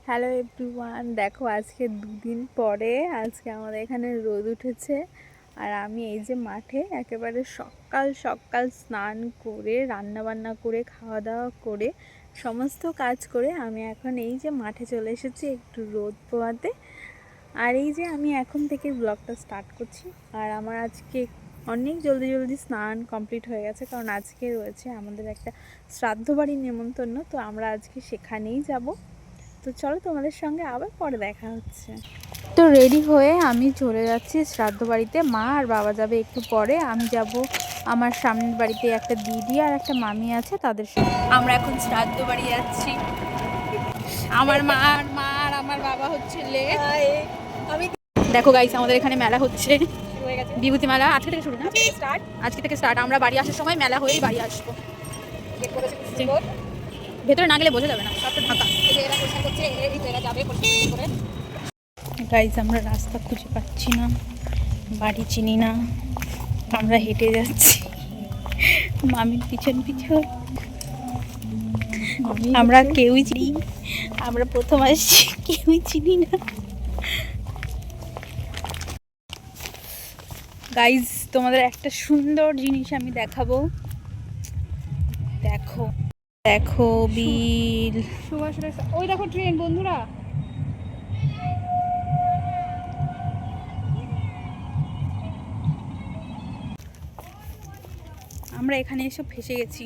Hello everyone, দেখো আজকে দুদিন পরে আজকে আমাদের এখানে রোদ উঠেছে। আর আমি এই যে মাঠে একেবারে সকাল সকাল স্নান করে রান্নাবান্না করে খাওয়া দাওয়া করে সমস্ত কাজ করে আমি এখন এই যে মাঠে চলে এসেছি একটু রোদ পোয়াতে। আর এই যে আমি এখন থেকে ব্লগটা স্টার্ট করছি। আর আমার আজকে অনেক জলদি জলদি স্নান কমপ্লিট হয়ে গেছে, কারণ আজকে রয়েছে আমাদের একটা শ্রাদ্ধ বাড়ির নেমন্তন্ন। তো আমরা আজকে সেখানেই যাব। তো চলো তোমাদের সঙ্গে আবার পরে দেখা হচ্ছে। তো রেডি হয়ে আমি চলে যাচ্ছি শ্রাদ্ধ বাড়িতে। মা আর বাবা যাবে একটু পরে, আমি যাব আমার সামনের বাড়িতে একটা দিদি আর একটা মামি আছে তাদের সঙ্গে। আমরা এখন শ্রাদ্ধ বাড়ি যাচ্ছি। আমার মা আর আমার বাবা হচ্ছে লেট। আমি দেখো গাইস, আমাদের এখানে মেলা হচ্ছে, বিভূতি মেলা আজকে থেকে শুরু না? আজকে থেকে স্টার্ট। আমরা বাড়ি আসার সময় মেলা হয়েই বাড়ি আসবো। ভেতরে না গেলে বোঝা যাবে না, সবটা ঢাকা। গাইজ, আমরা রাস্তা খুঁজে পাচ্ছি না, বাড়ি চিনি না, আমরা হেঁটে যাচ্ছি মামির পিছন পিছন। আমরা কেউই চিনি, আমরা প্রথম আসছি, কেউই চিনি না। গাইজ, তোমাদের একটা সুন্দর জিনিস আমি দেখাবো। দেখো দেখো বিল, ওই দেখো ট্রেন বন্ধুরা। আমরা এখানে এসে ফেসে গেছি।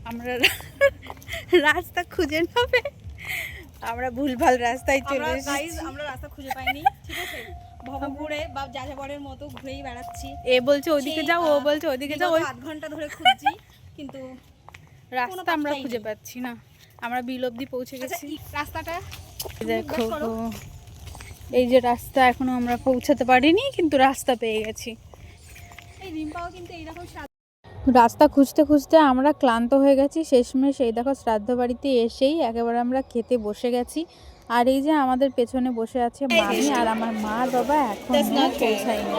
আমরা রাস্তা খুঁজে নেবে, আমরা ভুলভাল রাস্তায় চলে এসেছি। আমরা রাস্তা খুঁজে পাইনি, ঠিক আছে? ভবঘুরে বা যাযাবরের মতো ঘুরেই বেড়াচ্ছি। এ বলছে ওদিকে যাও, ও বলছে ওদিকে যাও। 8 ঘন্টা ধরে খুঁজছি, কিন্তু রাস্তা আমরা খুঁজে পাচ্ছি না। আমরা বিল অবধি পৌঁছে গেছি। রাস্তাটা দেখো, এই যে রাস্তা, এখনো আমরা পৌঁছাতে পারিনি, কিন্তু রাস্তা পেয়ে গেছি। এই রিম্পাও কিন্তু এইরকম রাস্তা খুঁজতে খুঁজতে আমরা ক্লান্ত হয়ে গেছি। শেষমেশ এই দেখো শ্রাদ্ধ বাড়িতে এসেই একেবারে আমরা খেতে বসে গেছি। আর এই যে আমাদের পেছনে বসে আছে মামি আর আমার মা বাবা, এখন পৌঁছায়নি।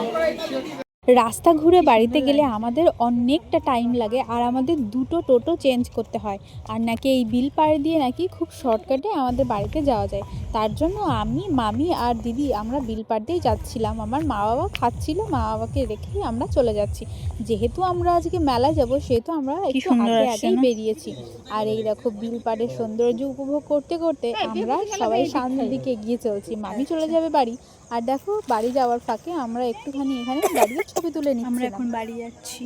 রাস্তা ঘুরে বাড়িতে গেলে আমাদের অনেকটা টাইম লাগে, আর আমাদের দুটো টোটো চেঞ্জ করতে হয়। আর নাকি এই বিল পাড় দিয়ে নাকি খুব শর্টকাটে আমাদের বাড়িতে যাওয়া যায়। তার জন্য আমি, মামি আর দিদি আমরা বিল পাড় দিয়েই যাচ্ছিলাম। আমার মা বাবা খাচ্ছিল, মা বাবাকে রেখেই আমরা চলে যাচ্ছি। যেহেতু আমরা আজকে মেলায় যাব, সেহেতু আমরা একটু আগেই বেরিয়েছি। আর এই দেখো বিল পাড়ের সৌন্দর্য উপভোগ করতে করতে আমরা সবাই সামনের দিকে এগিয়ে চলছি। মামি চলে যাবে বাড়ি, আর দেখো বাড়ি যাওয়ার ফাঁকে আমরা একটুখানি এখানে দাঁড়িয়ে ছবি তুলে নিচ্ছি। আমরা এখন বাড়ি যাচ্ছি।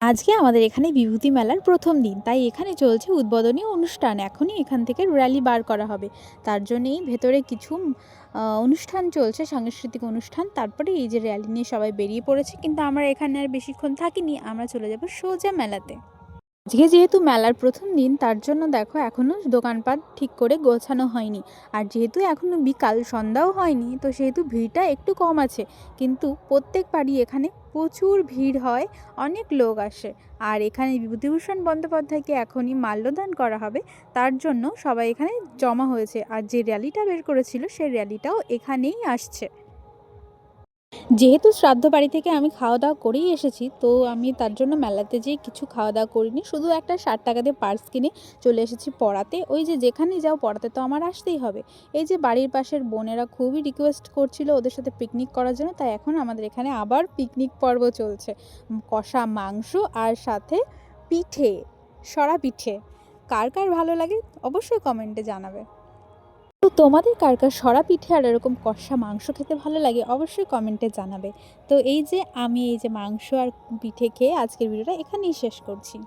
আজকে আমাদের এখানে বিভূতি মেলার প্রথম দিন, তাই এখানে চলছে উদ্বোধনী অনুষ্ঠান। এখনই এখান থেকে র্যালি বার করা হবে, তার জন্যই ভেতরে কিছু অনুষ্ঠান চলছে, সাংস্কৃতিক অনুষ্ঠান। তারপরে এই যে র্যালি নিয়ে সবাই বেরিয়ে পড়েছে, কিন্তু আমরা এখানে আর বেশিক্ষণ থাকিনি, আমরা চলে যাব সোজা মেলাতে। আজকে যেহেতু মেলার প্রথম দিন, তার জন্য দেখো এখনও দোকানপাট ঠিক করে গোছানো হয়নি। আর যেহেতু এখনও বিকাল, সন্ধ্যাও হয়নি, তো সেহেতু ভিড়টা একটু কম আছে। কিন্তু প্রত্যেকবারই এখানে প্রচুর ভিড় হয়, অনেক লোক আসে। আর এখানে বিভূতিভূষণ বন্দ্যোপাধ্যায়কে এখনই মাল্যদান করা হবে, তার জন্য সবাই এখানে জমা হয়েছে। আর যে র্যালিটা বের করেছিল, সেই র্যালিটাও এখানেই আসছে। যেহেতু শ্রাদ্ধ বাড়ি থেকে আমি খাওয়া দাওয়া করেই এসেছি, তো আমি তার জন্য মেলাতে যেয়ে কিছু খাওয়া দাওয়া করিনি, শুধু একটা 60 টাকা দিয়ে পার্স কিনে চলে এসেছি পড়াতে। ওই যে যেখানে যাও পড়াতে তো আমার আসতেই হবে। এই যে বাড়ির পাশের বোনেরা খুবই রিকোয়েস্ট করছিল ওদের সাথে পিকনিক করার জন্য, তাই এখন আমাদের এখানে আবার পিকনিক পর্ব চলছে। কষা মাংস আর সাথে পিঠে, সরা পিঠে। কার কার ভালো লাগে অবশ্যই কমেন্টে জানাবে। তো তোমাদের কার কার সরা পিঠে আর এরকম কষা মাংস খেতে ভালো লাগে অবশ্যই কমেন্টে জানাবে। তো এই যে আমি এই যে মাংস আর পিঠে খেয়ে আজকের ভিডিওটা এখানেই শেষ করছি।